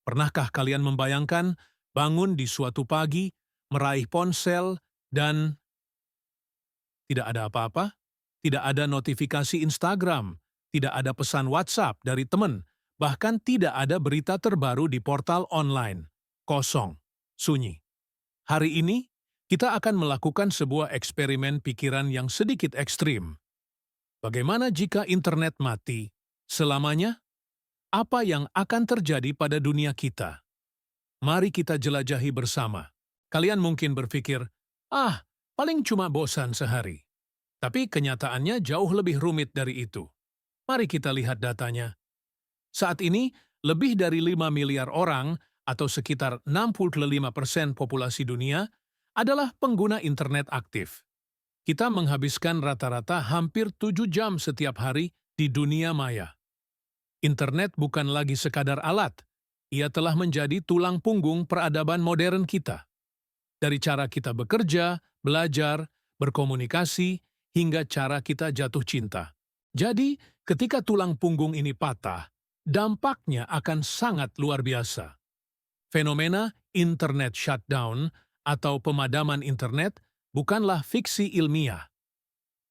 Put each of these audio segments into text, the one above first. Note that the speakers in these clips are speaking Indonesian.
Pernahkah kalian membayangkan bangun di suatu pagi, meraih ponsel, dan tidak ada apa-apa? Tidak ada notifikasi Instagram, tidak ada pesan WhatsApp dari teman, bahkan tidak ada berita terbaru di portal online. Kosong, sunyi. Hari ini, kita akan melakukan sebuah eksperimen pikiran yang sedikit ekstrim. Bagaimana jika internet mati selamanya? Apa yang akan terjadi pada dunia kita? Mari kita jelajahi bersama. Kalian mungkin berpikir, paling cuma bosan sehari. Tapi kenyataannya jauh lebih rumit dari itu. Mari kita lihat datanya. Saat ini, lebih dari 5 miliar orang, atau sekitar 65% populasi dunia, adalah pengguna internet aktif. Kita menghabiskan rata-rata hampir 7 jam setiap hari di dunia maya. Internet bukan lagi sekadar alat, ia telah menjadi tulang punggung peradaban modern kita. Dari cara kita bekerja, belajar, berkomunikasi, hingga cara kita jatuh cinta. Jadi, ketika tulang punggung ini patah, dampaknya akan sangat luar biasa. Fenomena internet shutdown atau pemadaman internet bukanlah fiksi ilmiah.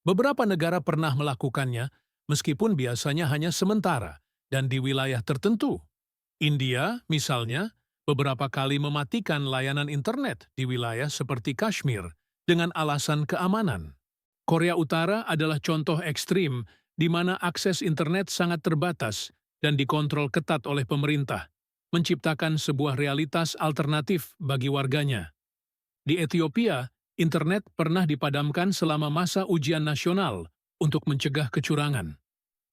Beberapa negara pernah melakukannya, meskipun biasanya hanya sementara dan di wilayah tertentu. India, misalnya, beberapa kali mematikan layanan internet di wilayah seperti Kashmir dengan alasan keamanan. Korea Utara adalah contoh ekstrim di mana akses internet sangat terbatas dan dikontrol ketat oleh pemerintah, menciptakan sebuah realitas alternatif bagi warganya. Di Ethiopia, internet pernah dipadamkan selama masa ujian nasional untuk mencegah kecurangan.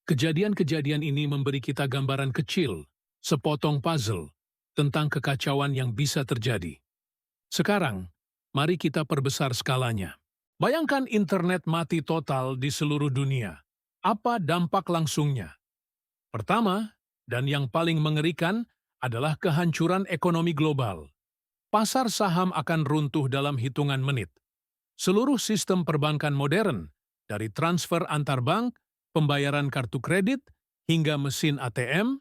Kejadian-kejadian ini memberi kita gambaran kecil, sepotong puzzle, tentang kekacauan yang bisa terjadi. Sekarang, mari kita perbesar skalanya. Bayangkan internet mati total di seluruh dunia. Apa dampak langsungnya? Pertama, dan yang paling mengerikan, adalah kehancuran ekonomi global. Pasar saham akan runtuh dalam hitungan menit. Seluruh sistem perbankan modern, dari transfer antar bank, pembayaran kartu kredit, hingga mesin ATM,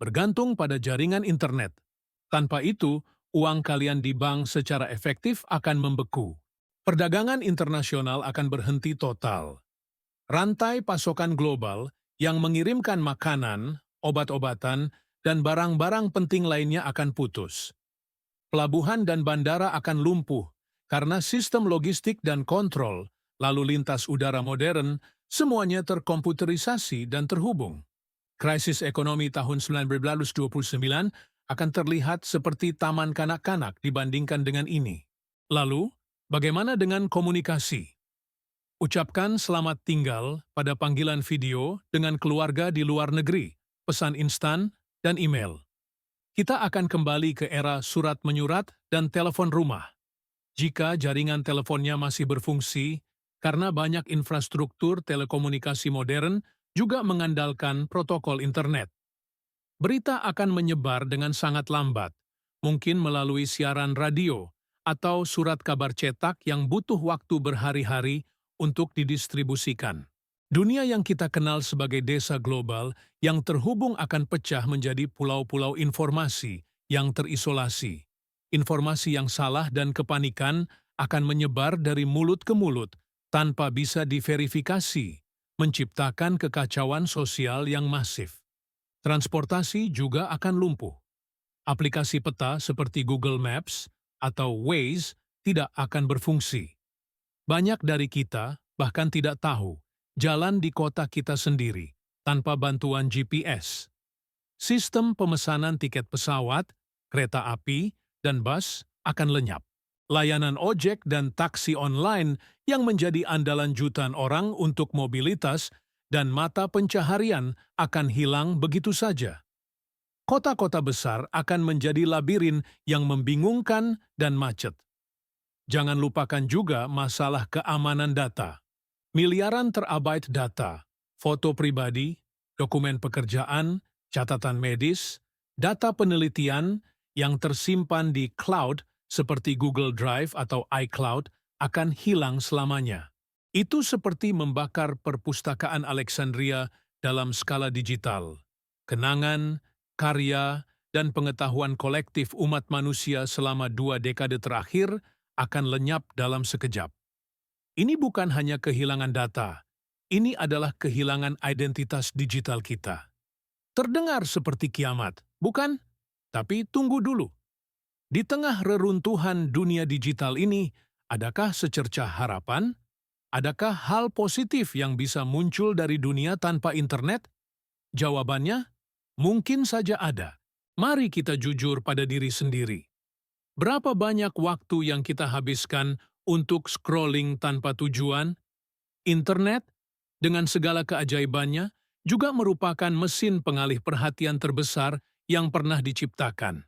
bergantung pada jaringan internet. Tanpa itu, uang kalian di bank secara efektif akan membeku. Perdagangan internasional akan berhenti total. Rantai pasokan global yang mengirimkan makanan, obat-obatan, dan barang-barang penting lainnya akan putus. Pelabuhan dan bandara akan lumpuh karena sistem logistik dan kontrol, lalu lintas udara modern, semuanya terkomputerisasi dan terhubung. Krisis ekonomi tahun 1929 akan terlihat seperti taman kanak-kanak dibandingkan dengan ini. Lalu, bagaimana dengan komunikasi? Ucapkan selamat tinggal pada panggilan video dengan keluarga di luar negeri, pesan instan, dan email. Kita akan kembali ke era surat menyurat dan telepon rumah. Jika jaringan teleponnya masih berfungsi, karena banyak infrastruktur telekomunikasi modern juga mengandalkan protokol internet. Berita akan menyebar dengan sangat lambat, mungkin melalui siaran radio atau surat kabar cetak yang butuh waktu berhari-hari untuk didistribusikan. Dunia yang kita kenal sebagai desa global yang terhubung akan pecah menjadi pulau-pulau informasi yang terisolasi. Informasi yang salah dan kepanikan akan menyebar dari mulut ke mulut tanpa bisa diverifikasi, menciptakan kekacauan sosial yang masif. Transportasi juga akan lumpuh. Aplikasi peta seperti Google Maps atau Waze tidak akan berfungsi. Banyak dari kita bahkan tidak tahu jalan di kota kita sendiri tanpa bantuan GPS. Sistem pemesanan tiket pesawat, kereta api, dan bus akan lenyap. Layanan ojek dan taksi online yang menjadi andalan jutaan orang untuk mobilitas dan mata pencaharian akan hilang begitu saja. Kota-kota besar akan menjadi labirin yang membingungkan dan macet. Jangan lupakan juga masalah keamanan data. Miliaran terabyte data, foto pribadi, dokumen pekerjaan, catatan medis, data penelitian yang tersimpan di cloud seperti Google Drive atau iCloud akan hilang selamanya. Itu seperti membakar perpustakaan Alexandria dalam skala digital. Kenangan, karya, dan pengetahuan kolektif umat manusia selama 2 dekade terakhir akan lenyap dalam sekejap. Ini bukan hanya kehilangan data, ini adalah kehilangan identitas digital kita. Terdengar seperti kiamat, bukan? Tapi tunggu dulu. Di tengah reruntuhan dunia digital ini, adakah secercah harapan? Adakah hal positif yang bisa muncul dari dunia tanpa internet? Jawabannya, mungkin saja ada. Mari kita jujur pada diri sendiri. Berapa banyak waktu yang kita habiskan untuk scrolling tanpa tujuan? Internet, dengan segala keajaibannya, juga merupakan mesin pengalih perhatian terbesar yang pernah diciptakan.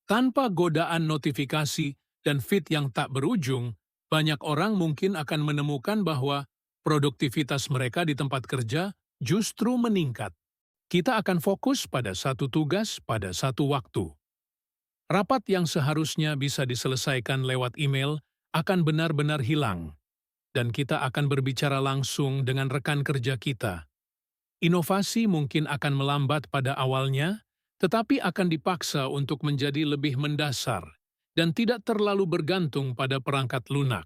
Tanpa godaan notifikasi dan feed yang tak berujung, banyak orang mungkin akan menemukan bahwa produktivitas mereka di tempat kerja justru meningkat. Kita akan fokus pada satu tugas pada satu waktu. Rapat yang seharusnya bisa diselesaikan lewat email akan benar-benar hilang, dan kita akan berbicara langsung dengan rekan kerja kita. Inovasi mungkin akan melambat pada awalnya, tetapi akan dipaksa untuk menjadi lebih mendasar dan tidak terlalu bergantung pada perangkat lunak.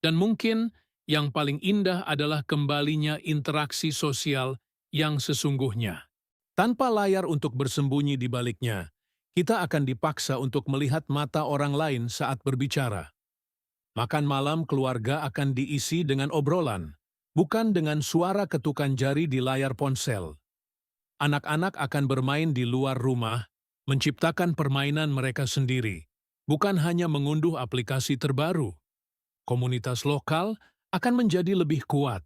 Dan mungkin yang paling indah adalah kembalinya interaksi sosial yang sesungguhnya. Tanpa layar untuk bersembunyi di baliknya, kita akan dipaksa untuk melihat mata orang lain saat berbicara. Makan malam keluarga akan diisi dengan obrolan, bukan dengan suara ketukan jari di layar ponsel. Anak-anak akan bermain di luar rumah, menciptakan permainan mereka sendiri, bukan hanya mengunduh aplikasi terbaru. Komunitas lokal akan menjadi lebih kuat.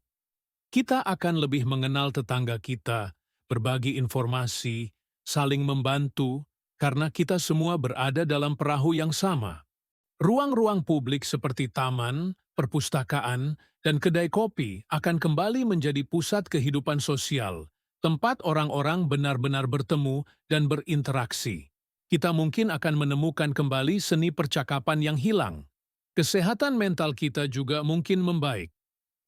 Kita akan lebih mengenal tetangga kita, berbagi informasi, saling membantu, karena kita semua berada dalam perahu yang sama. Ruang-ruang publik seperti taman, perpustakaan, dan kedai kopi akan kembali menjadi pusat kehidupan sosial, tempat orang-orang benar-benar bertemu dan berinteraksi. Kita mungkin akan menemukan kembali seni percakapan yang hilang. Kesehatan mental kita juga mungkin membaik.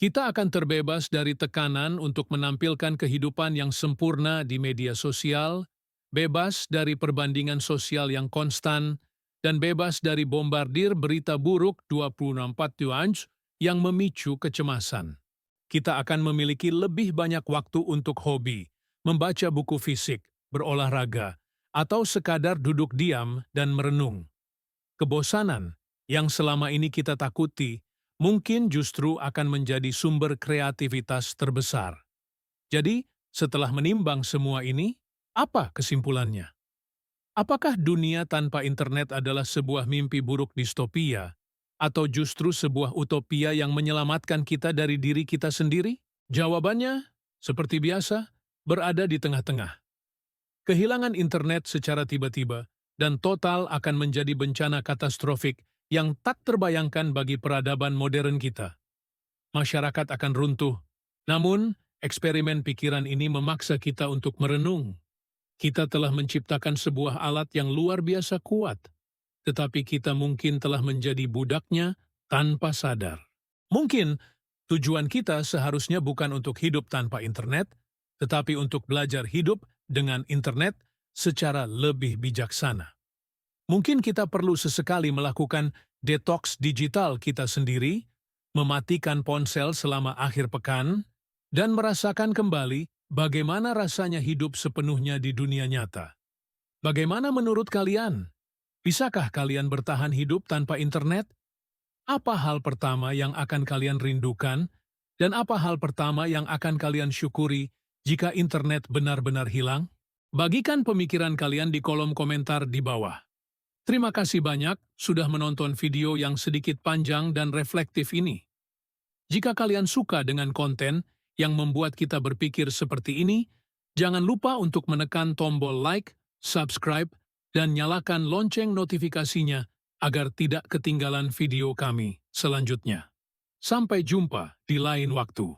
Kita akan terbebas dari tekanan untuk menampilkan kehidupan yang sempurna di media sosial, bebas dari perbandingan sosial yang konstan, dan bebas dari bombardir berita buruk 24 jam yang memicu kecemasan. Kita akan memiliki lebih banyak waktu untuk hobi, membaca buku fisik, berolahraga, atau sekadar duduk diam dan merenung. Kebosanan yang selama ini kita takuti mungkin justru akan menjadi sumber kreativitas terbesar. Jadi, setelah menimbang semua ini, apa kesimpulannya? Apakah dunia tanpa internet adalah sebuah mimpi buruk distopia, atau justru sebuah utopia yang menyelamatkan kita dari diri kita sendiri? Jawabannya, seperti biasa, berada di tengah-tengah. Kehilangan internet secara tiba-tiba dan total akan menjadi bencana katastrofik yang tak terbayangkan bagi peradaban modern kita. Masyarakat akan runtuh, namun eksperimen pikiran ini memaksa kita untuk merenung. Kita telah menciptakan sebuah alat yang luar biasa kuat, tetapi kita mungkin telah menjadi budaknya tanpa sadar. Mungkin tujuan kita seharusnya bukan untuk hidup tanpa internet, tetapi untuk belajar hidup dengan internet secara lebih bijaksana. Mungkin kita perlu sesekali melakukan detox digital kita sendiri, mematikan ponsel selama akhir pekan, dan merasakan kembali bagaimana rasanya hidup sepenuhnya di dunia nyata. Bagaimana menurut kalian? Bisakah kalian bertahan hidup tanpa internet? Apa hal pertama yang akan kalian rindukan, dan apa hal pertama yang akan kalian syukuri jika internet benar-benar hilang? Bagikan pemikiran kalian di kolom komentar di bawah. Terima kasih banyak sudah menonton video yang sedikit panjang dan reflektif ini. Jika kalian suka dengan konten yang membuat kita berpikir seperti ini, jangan lupa untuk menekan tombol like, subscribe, dan nyalakan lonceng notifikasinya agar tidak ketinggalan video kami selanjutnya. Sampai jumpa di lain waktu.